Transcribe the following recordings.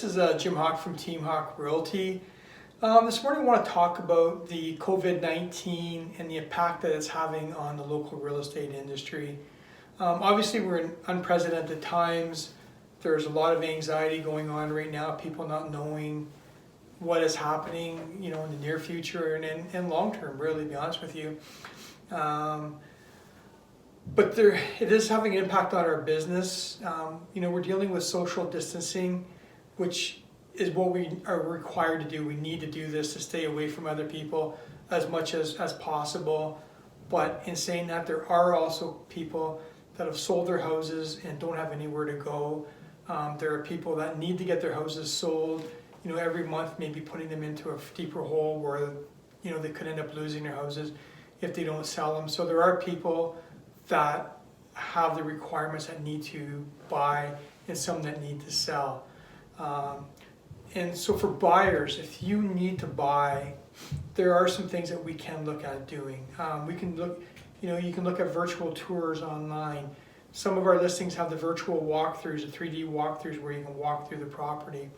this is Jim Hawk from Team Hawk Realty. This morning I want to talk about the COVID-19 and the impact that it's having on the local real estate industry. Obviously we're in unprecedented times. There's a lot of anxiety going on right now, people not knowing what is happening, in the near future and long term, really, to be honest with you. But it is having an impact on our business. We're dealing with social distancing, which is what we are required to do. We need to do this to stay away from other people as much as possible. But in saying that, there are also people that have sold their houses and don't have anywhere to go. There are people that need to get their houses sold, every month, maybe putting them into a deeper hole where, they could end up losing their houses if they don't sell them. So there are people that have the requirements that need to buy and some that need to sell. And so for buyers, if you need to buy, there are some things that we can look at doing. We can look, you can look at virtual tours online. Some of our listings have the virtual walkthroughs, the 3D walkthroughs where you can walk through the property.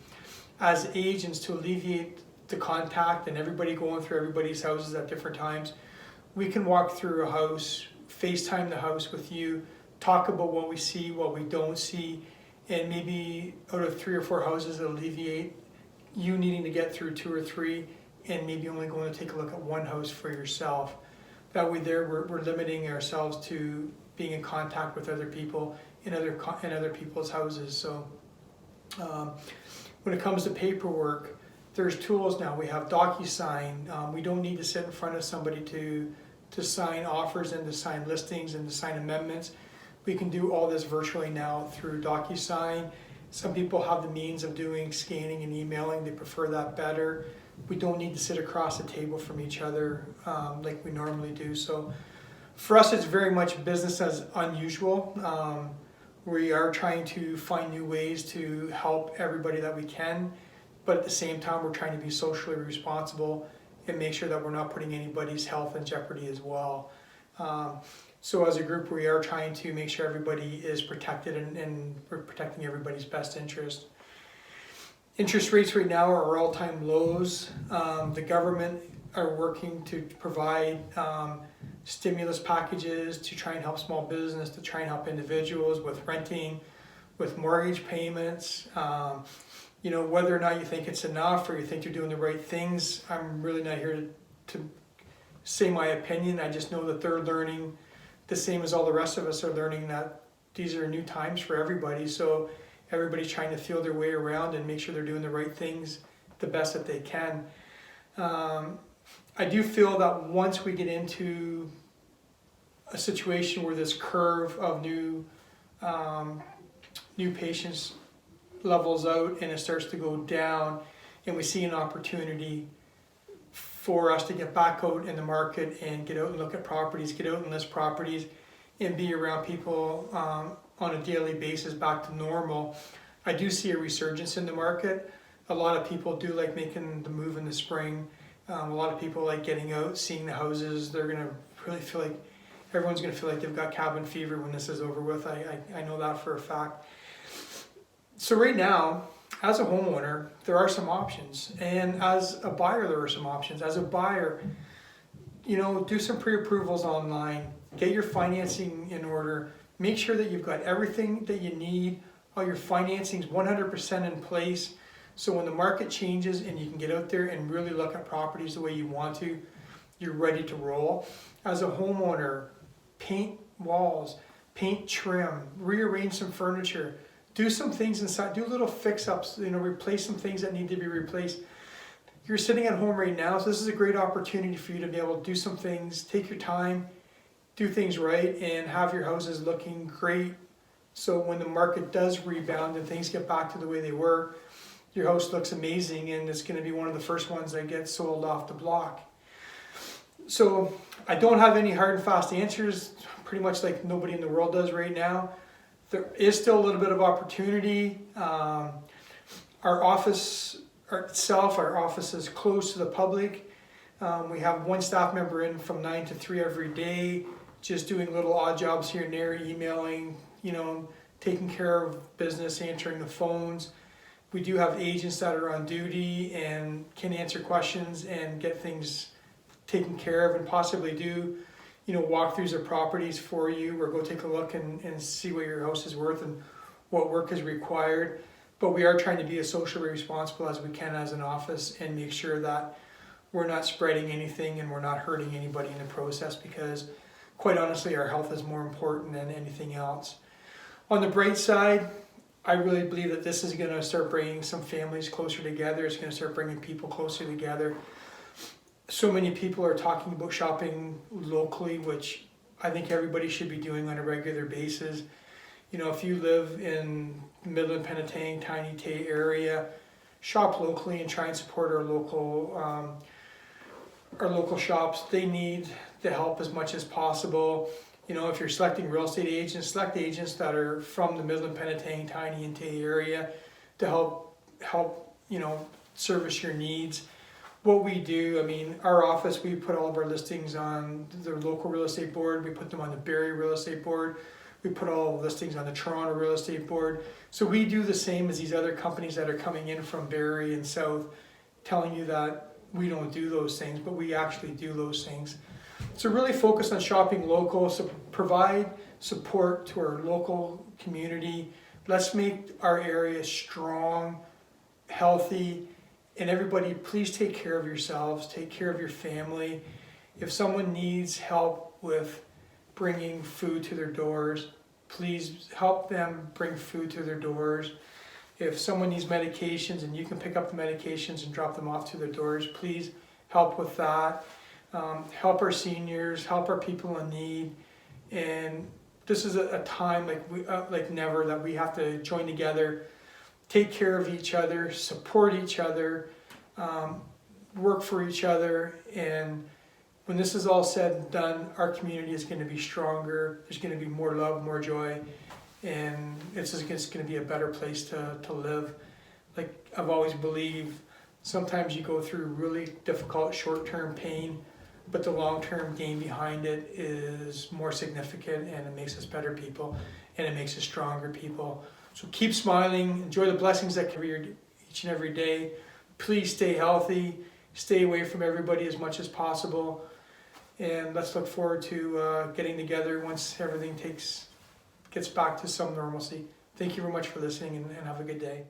As agents, to alleviate the contact and everybody going through everybody's houses at different times, we can walk through a house, FaceTime the house with you, talk about what we see, what we don't see, and maybe out of 3 or 4 houses alleviate you needing to get through 2 or 3 and maybe only going to take a look at 1 house for yourself. That way we're limiting ourselves to being in contact with other people in other people's houses. So when it comes to paperwork, there's tools now. We have DocuSign. We don't need to sit in front of somebody to sign offers and to sign listings and to sign amendments. We can do all this virtually now through DocuSign. Some people have the means of doing scanning and emailing. They prefer that better. We don't need to sit across the table from each other like we normally do. So for us, it's very much business as unusual. We are trying to find new ways to help everybody that we can, but at the same time, we're trying to be socially responsible and make sure that we're not putting anybody's health in jeopardy as well. So as a group, we are trying to make sure everybody is protected and we're protecting everybody's best interest. Interest rates right now are all-time lows. The government are working to provide stimulus packages to try and help small business, to try and help individuals with renting, with mortgage payments. Whether or not you think it's enough or you think you're doing the right things, I'm really not here to say my opinion. I just know that they're learning the same as all the rest of us are learning, that these are new times for everybody. So everybody's trying to feel their way around and make sure they're doing the right things the best that they can. I do feel that once we get into a situation where this curve of new patients levels out and it starts to go down, and we see an opportunity for us to get back out in the market and get out and look at properties, get out and list properties, and be around people on a daily basis back to normal. I do see a resurgence in the market. A lot of people do like making the move in the spring. A lot of people like getting out, seeing the houses. They're going to really feel like, everyone's going to feel like they've got cabin fever when this is over with. I know that for a fact. So right now, as a homeowner, there are some options. And as a buyer, there are some options. As a buyer, do some pre-approvals online. Get your financing in order. Make sure that you've got everything that you need. All your financing's 100% in place. So when the market changes and you can get out there and really look at properties the way you want to, you're ready to roll. As a homeowner, paint walls, paint trim, rearrange some furniture, do some things inside, do little fix-ups, replace some things that need to be replaced. You're sitting at home right now, so this is a great opportunity for you to be able to do some things, take your time, do things right, and have your houses looking great. So when the market does rebound and things get back to the way they were, your house looks amazing and it's going to be one of the first ones that gets sold off the block. So I don't have any hard and fast answers, pretty much like nobody in the world does right now. There is still a little bit of opportunity. Our office is closed to the public. We have 1 staff member in from 9 to 3 every day, just doing little odd jobs here and there, emailing, taking care of business, answering the phones. We do have agents that are on duty and can answer questions and get things taken care of, and possibly do, walkthroughs of properties for you, or go take a look and see what your house is worth and what work is required. But we are trying to be as socially responsible as we can as an office and make sure that we're not spreading anything and we're not hurting anybody in the process, because quite honestly, our health is more important than anything else. On the bright side, I really believe that this is going to start bringing some families closer together. It's going to start bringing people closer together. So many people are talking about shopping locally, which I think everybody should be doing on a regular basis. If you live in Midland, Penetang, Tiny Tay area, shop locally and try and support our local shops. They need the help as much as possible. If you're selecting real estate agents, select agents that are from the Midland, Penetang, Tiny and Tay area to help service your needs. What we do, our office, we put all of our listings on the local real estate board. We put them on the Barrie real estate board. We put all the listings on the Toronto real estate board. So we do the same as these other companies that are coming in from Barrie and South, telling you that we don't do those things, but we actually do those things. So really focus on shopping local, so provide support to our local community. Let's make our area strong, healthy, and everybody, please take care of yourselves, take care of your family. If someone needs help with bringing food to their doors, please help them bring food to their doors. If someone needs medications and you can pick up the medications and drop them off to their doors, please help with that. Help our seniors, help our people in need. And this is a time like never, that we have to join together, take care of each other, support each other, work for each other. And when this is all said and done, our community is going to be stronger. There's going to be more love, more joy, and it's going to be a better place to live. Like I've always believed, sometimes you go through really difficult short-term pain, but the long-term gain behind it is more significant, and it makes us better people, and it makes us stronger people. So keep smiling, enjoy the blessings that come each and every day. Please stay healthy, stay away from everybody as much as possible, and let's look forward to getting together once everything gets back to some normalcy. Thank you very much for listening, and have a good day.